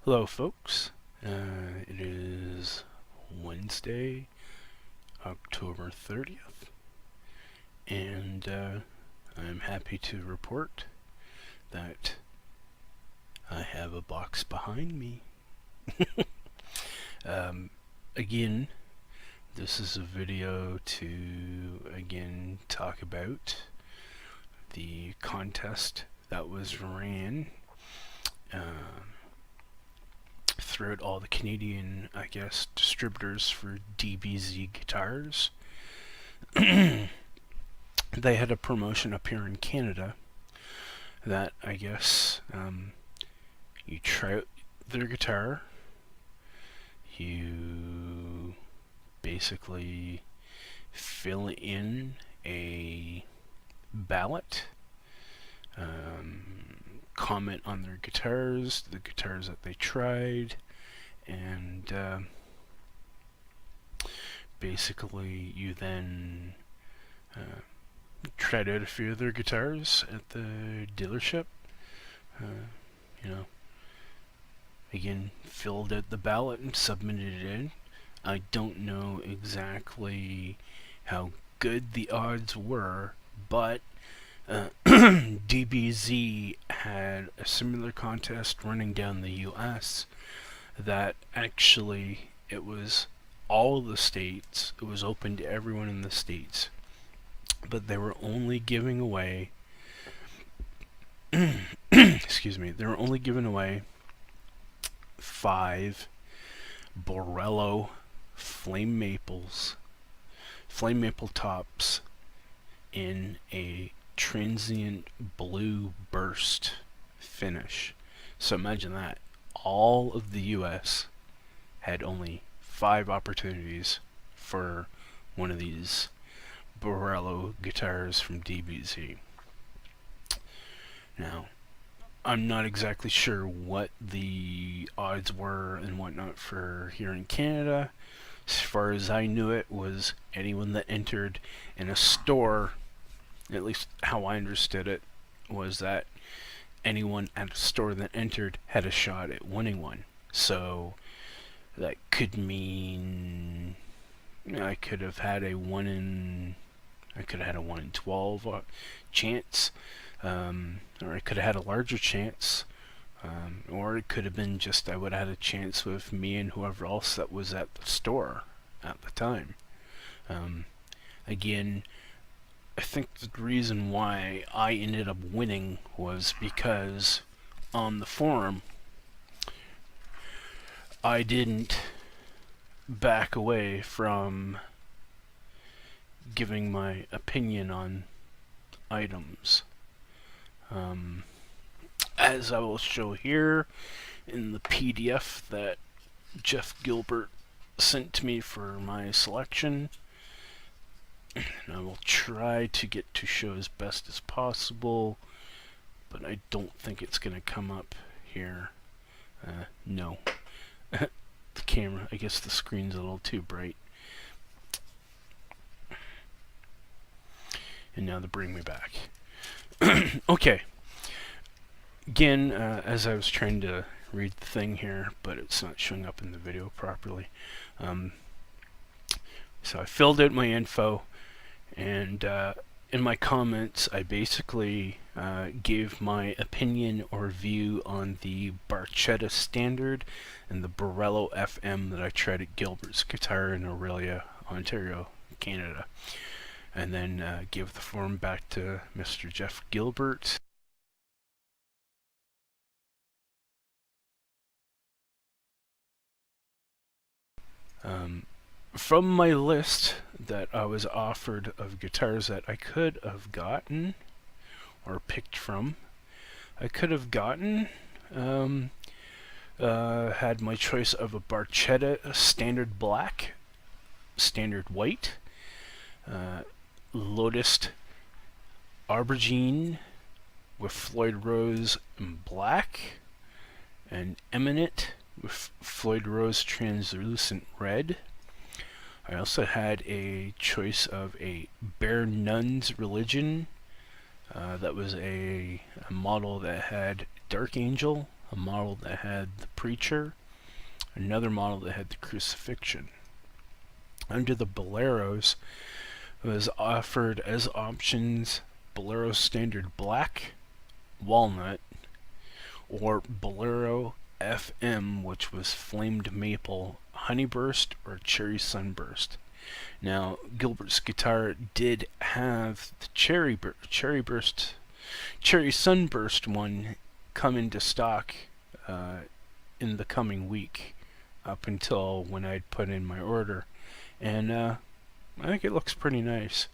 Hello folks, it is Wednesday, October 30th, and I'm happy to report that I have a box behind me. um, again, this is a video to, again, talk about the contest that was ran throughout all the Canadian, I guess, distributors for DBZ guitars. They had a promotion up here in Canada that I guess you try out their guitar, you basically fill in a ballot, comment on their guitars, the guitars that they tried, and basically you then tried out a few of their guitars at the dealership. You know, again, filled out the ballot and submitted it in. I don't know exactly how good the odds were, but DBZ had a similar contest running down the US that actually it was all the states, it was open to everyone in the states, but they were only giving away excuse me, they were only giving away 5 Borello flame maple tops in a transient blue burst finish. So imagine that. All of the US had only 5 opportunities for one of these Borello guitars from DBZ. Now, I'm not exactly sure what the odds were and whatnot for here in Canada. As far as I knew it was anyone that entered in a store, at least how I understood it, was that anyone at a store that entered had a shot at winning one. So that could mean I could have had a 1 in 12 chance, or I could have had a larger chance, or it could have been just I would have had a chance with me and whoever else that was at the store at the time. Again, I think the reason why I ended up winning was because on the forum I didn't back away from giving my opinion on items. As I will show here in the PDF that Jeff Gilbert sent to me for my selection, and I will try to get to show as best as possible, but I don't think it's going to come up here. No. The camera, I guess the screen's a little too bright. And now they bring me back. Okay. Again, as I was trying to read the thing here, but it's not showing up in the video properly. So I filled out my info, and in my comments I basically gave my opinion or view on the Barchetta Standard and the Borello FM that I tried at Gilbert's Guitar in Orillia, Ontario, Canada. And then give the form back to Mr. Jeff Gilbert. From my list that I was offered of guitars that I could have gotten or picked from, I could have gotten had my choice of a Barchetta Standard Black, Standard White, Lotus Aubergine with Floyd Rose in black, and Eminent with Floyd Rose Translucent Red. I also had a choice of a Bare Nun's Religion. That was a model that had Dark Angel a model that had the preacher, another model that had the crucifixion. Under the Boleros, it was offered as options Bolero Standard Black, Walnut, or Bolero FM, which was Flamed Maple, Honeyburst, or Cherry Sunburst. Now, Gilbert's guitar did have the Cherry Sunburst one come into stock in the coming week, up until when I'd put in my order, and I think it looks pretty nice.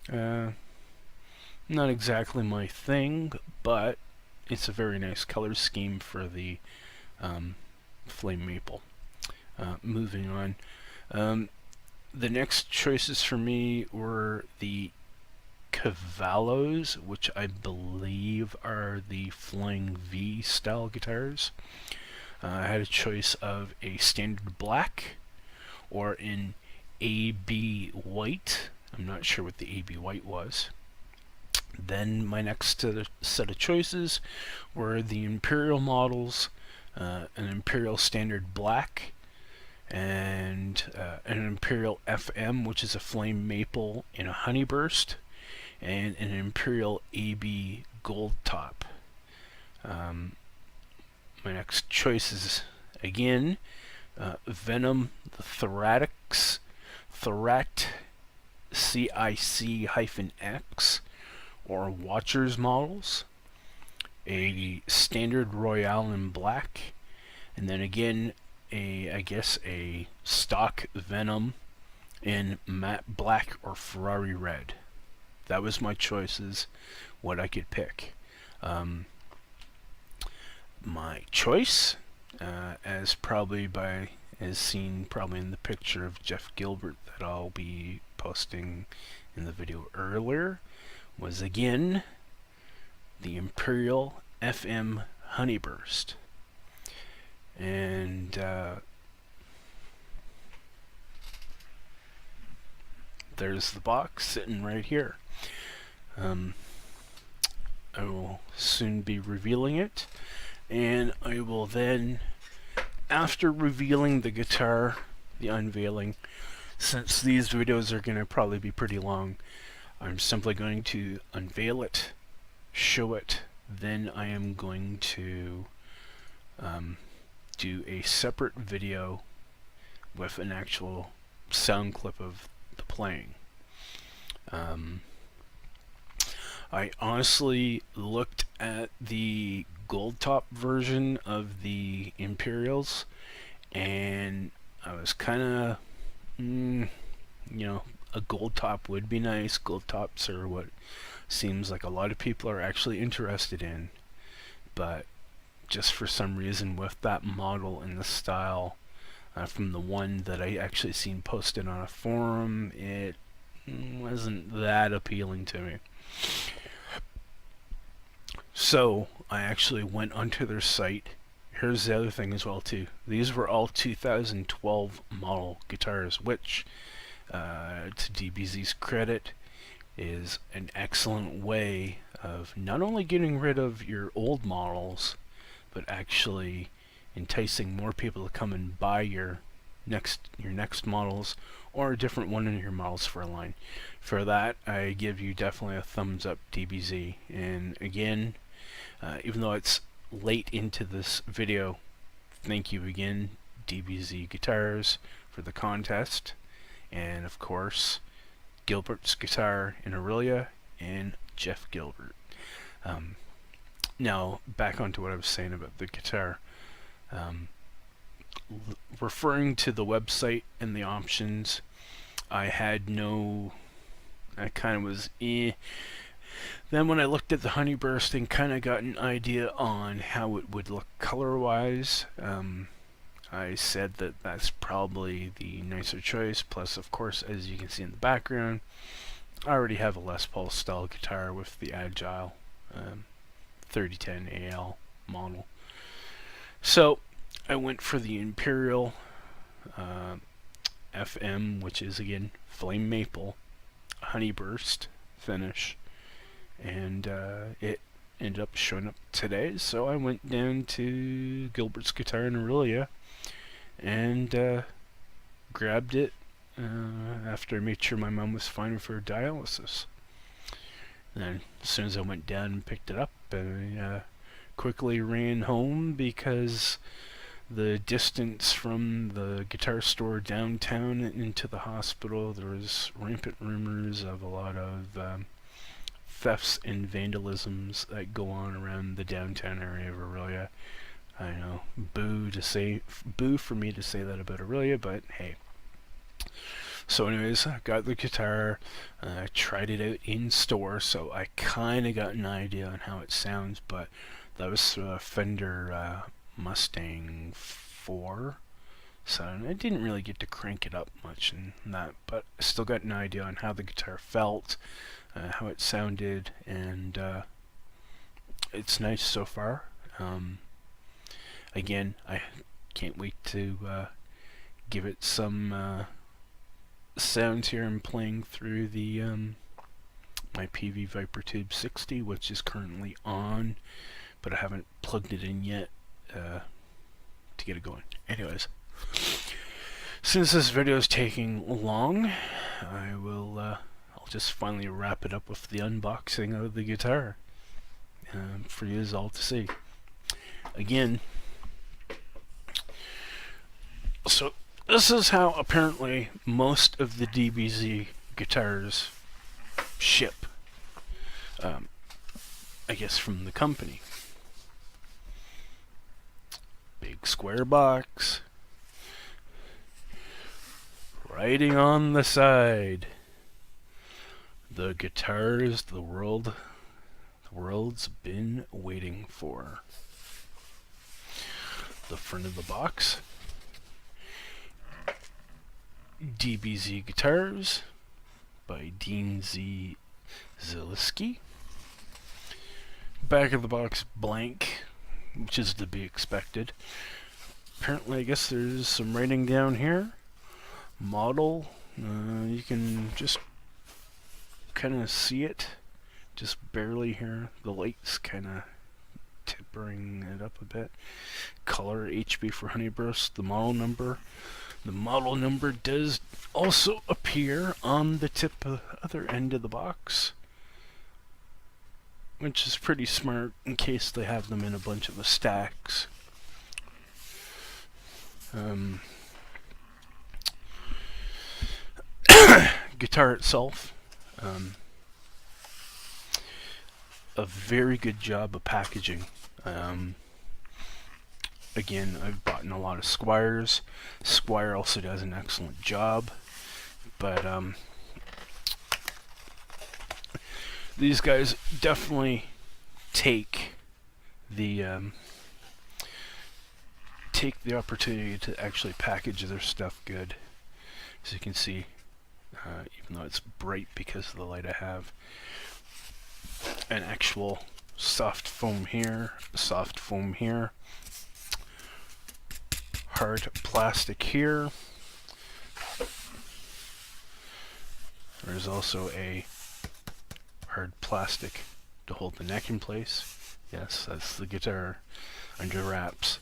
Not exactly my thing, but it's a very nice color scheme for the flame maple. Moving on. The next choices for me were the Cavallos, which I believe are the Flying V style guitars. I had a choice of a Standard Black or an AB White. I'm not sure what the AB White was. Then my next set of choices were the Imperial models, an Imperial Standard Black, and an Imperial FM, which is a flame maple in a honeyburst, and an Imperial AB Gold Top. My next choices again, Venom, the Thorax, Thorat CIC-X, or Watchers models, a Standard Royale in black, and then again a stock Venom in matte black or Ferrari red. That was my choices, what I could pick. My choice, as seen probably in the picture of Jeff Gilbert that I'll be posting in the video earlier, was again the Imperial FM Honeyburst. And there's the box sitting right here. I will soon be revealing it, and I will then, after revealing the guitar, the unveiling, since these videos are going to probably be pretty long, I'm simply going to unveil it, show it, then I am going to do a separate video with an actual sound clip of the playing. I honestly looked at the gold top version of the Imperials, and I was kind of, a gold top would be nice. Gold tops are what seems like a lot of people are actually interested in, but just for some reason with that model and the style, from the one that I actually seen posted on a forum, it wasn't that appealing to me. So I actually went onto their site. Here's the other thing as well too. These were all 2012 model guitars, which to DBZ's credit is an excellent way of not only getting rid of your old models, but actually enticing more people to come and buy your next models or a different one in your models for a line. For that, I give you definitely a thumbs up, DBZ. And again, even though it's late into this video, thank you again, DBZ Guitars, for the contest, and of course Gilbert's Guitar in Aurelia and Jeff Gilbert. Now back onto what I was saying about the guitar. Referring to the website and the options, I kind of was Then when I looked at the Honeyburst and kind of got an idea on how it would look color-wise, I said that that's probably the nicer choice. Plus, of course, as you can see in the background, I already have a Les Paul style guitar with the Agile 3010 AL model. So I went for the Imperial FM, which is again flame maple, Honeyburst finish, and it ended up showing up today, so I went down to Gilbert's Guitar in Aurelia and grabbed it after I made sure my mom was fine for dialysis. Then, as soon as I went down and picked it up, I quickly ran home because the distance from the guitar store downtown into the hospital, there was rampant rumors of a lot of thefts and vandalisms that go on around the downtown area of Aurelia. I know, boo for me to say that about Aurelia, but hey. So anyways, I got the guitar, tried it out in store, so I kind of got an idea on how it sounds, but that was Fender Mustang 4, so I didn't really get to crank it up much in that, but I still got an idea on how the guitar felt, how it sounded, and it's nice so far. Again, I can't wait to give it some sounds here. I'm playing through the my PV Viper Tube 60, which is currently on, but I haven't plugged it in yet to get it going. Anyways, since this video is taking long, I'll just finally wrap it up with the unboxing of the guitar for you all to see. Again, so this is how apparently most of the DBZ guitars ship, I guess from the company. Big square box, writing on the side, the guitars the world's been waiting for. The front of the box, DBZ Guitars by Dean Z. Zeliski. Back of the box blank, which is to be expected. Apparently, I guess there's some writing down here. Model, you can just kind of see it, just barely here. The light's kind of tippering it up a bit. Color HB for Honeyburst. The model number. The model number does also appear on the other end of the box, which is pretty smart in case they have them in a bunch of the stacks. Guitar itself, a very good job of packaging. Again, I've bought in a lot of Squires. Squire also does an excellent job, but these guys definitely take the opportunity to actually package their stuff good. As you can see, even though it's bright because of the light I have, an actual soft foam here, hard plastic here. There's also a hard plastic to hold the neck in place. Yes, that's the guitar under wraps.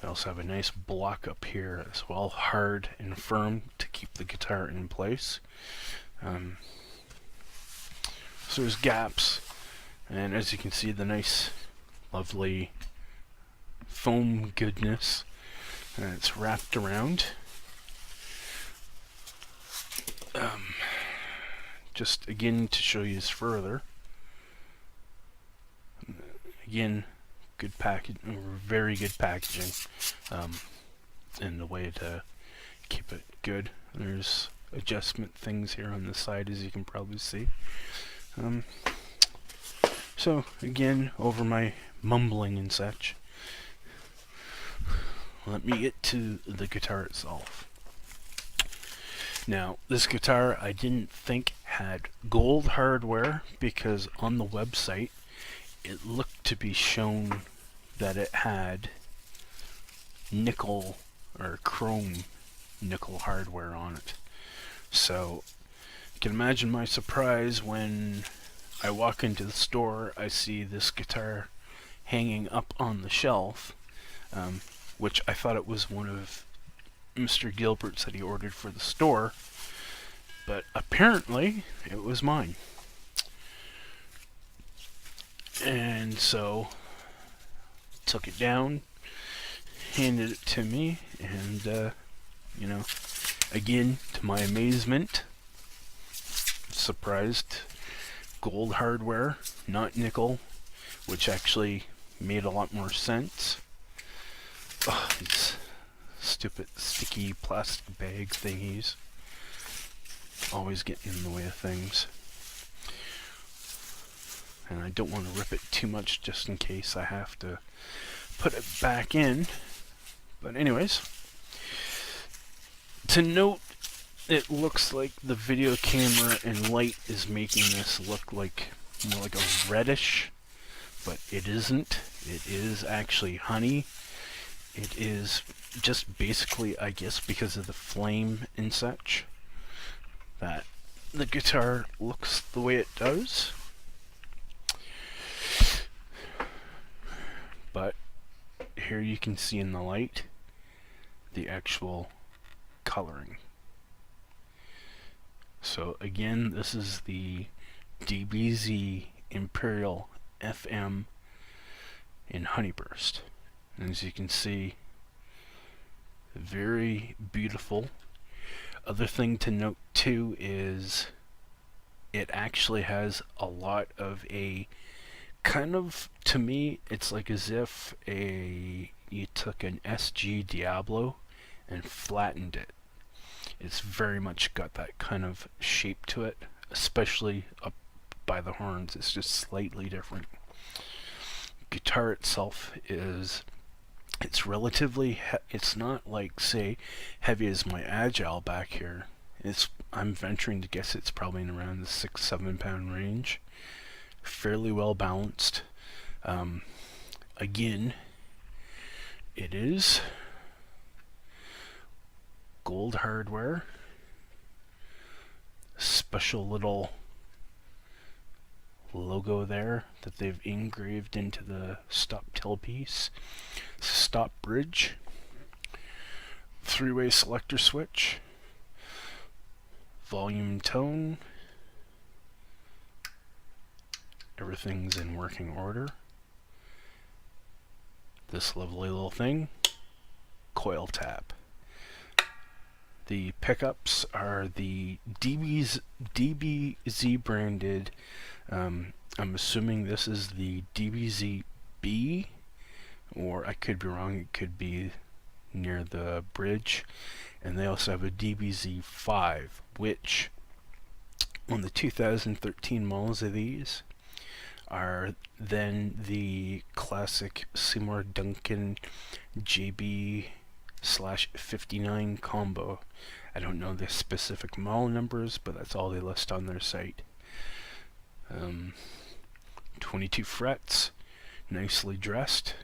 I also have a nice block up here as well, hard and firm to keep the guitar in place. So there's gaps, and as you can see, the nice, lovely foam goodness. And it's wrapped around. Just again to show you this further. Again, good package, very good packaging, and the way to keep it good. There's adjustment things here on the side, as you can probably see. So again, over my mumbling and such, let me get to the guitar itself. Now, this guitar I didn't think had gold hardware because on the website it looked to be shown that it had nickel or chrome nickel hardware on it. So you can imagine my surprise when I walk into the store, I see this guitar hanging up on the shelf, which I thought it was one of Mr. Gilbert's that he ordered for the store, but apparently it was mine. And so took it down, handed it to me, and again, to my amazement, surprised, gold hardware, not nickel, which actually made a lot more sense. Oh, these stupid sticky plastic bag thingies always getting in the way of things. And I don't want to rip it too much just in case I have to put it back in. But anyways, to note, it looks like the video camera and light is making this look like more like a reddish, but it isn't. It is actually honey. It is just basically, I guess, because of the flame and such, that the guitar looks the way it does. But here you can see in the light the actual coloring. So again, this is the DBZ Imperial FM in Honeyburst. And as you can see, very beautiful. Other thing to note too is it actually has a lot of a kind of, to me, it's like as if you took an SG Diablo and flattened it. It's very much got that kind of shape to it, especially up by the horns. It's just slightly different. Guitar itself it's relatively it's not like, say, heavy as my Agile back here. I'm venturing to guess it's probably in around the 6-7 pound range. Fairly well balanced. Again, it is gold hardware, special little logo there that they've engraved into the stop tailpiece, stop bridge, 3-way selector switch, volume tone, everything's in working order. This lovely little thing, coil tap. The pickups are the DBZ branded. I'm assuming this is the DBZ B, or I could be wrong, it could be near the bridge. And they also have a DBZ 5, which on the 2013 models of these are then the classic Seymour Duncan JB/59 combo. I don't know the specific model numbers, but that's all they list on their site. 22 frets, nicely dressed.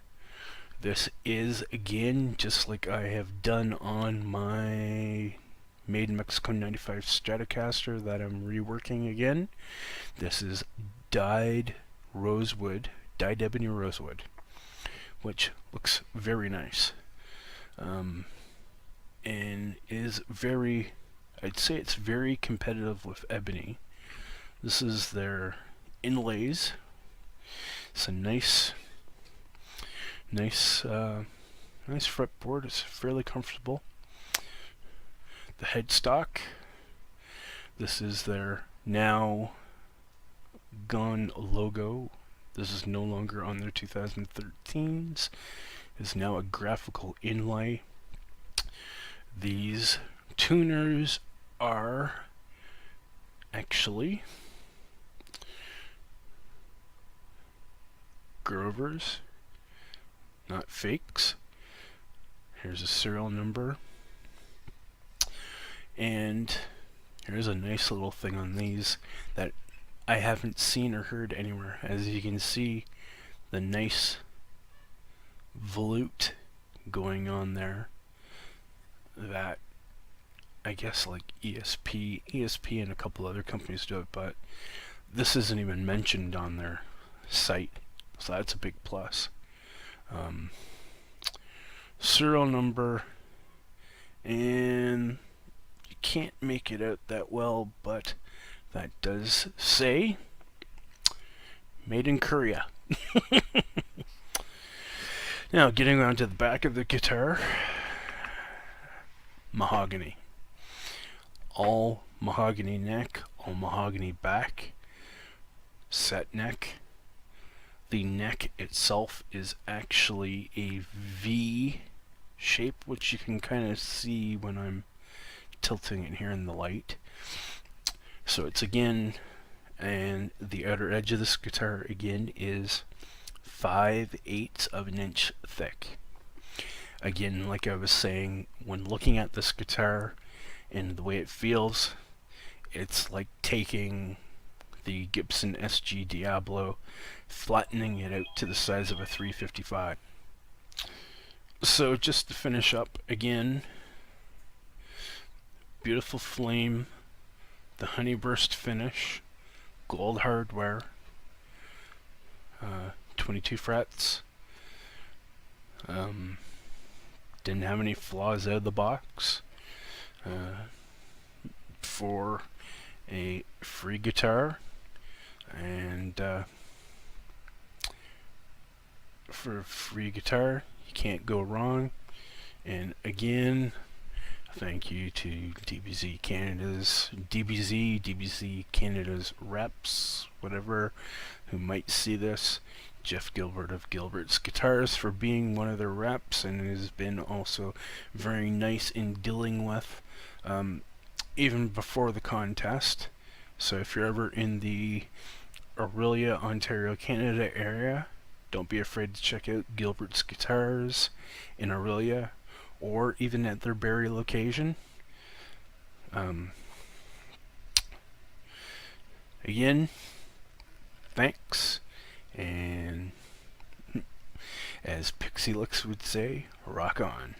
This is, again, just like I have done on my Made in Mexico 95 Stratocaster that I'm reworking again. This is dyed ebony rosewood, which looks very nice. And is very, I'd say it's very competitive with ebony. This is their inlays. It's a nice fretboard. It's fairly comfortable. The headstock. This is their now gone logo. This is no longer on their 2013s. It's now a graphical inlay. These tuners are actually Grovers, not fakes. Here's a serial number. And here's a nice little thing on these that I haven't seen or heard anywhere. As you can see, the nice volute going on there that I guess like ESP and a couple other companies do it, but this isn't even mentioned on their site, so that's a big plus. Serial number, and you can't make it out that well, but that does say made in Korea. Now, getting around to the back of the guitar, mahogany. All mahogany neck, all mahogany back, set neck. The neck itself is actually a V shape, which you can kind of see when I'm tilting it here in the light. So it's again, and the outer edge of this guitar again is 5/8 of an inch thick. Again, like I was saying, when looking at this guitar and the way it feels, it's like taking the Gibson SG Diablo, flattening it out to the size of a 355. So just to finish up again, beautiful flame, the honeyburst finish, gold hardware, 22 frets. Didn't have any flaws out of the box. For a free guitar, and for a free guitar, you can't go wrong. And again, thank you to DBZ Canada's reps, whatever, who might see this. Jeff Gilbert of Gilbert's Guitars for being one of their reps, and has been also very nice in dealing with even before the contest. So if you're ever in the Orillia, Ontario, Canada area, don't be afraid to check out Gilbert's Guitars in Orillia, or even at their Barrie location. Again, thanks, and as Pixie Lux would say, rock on.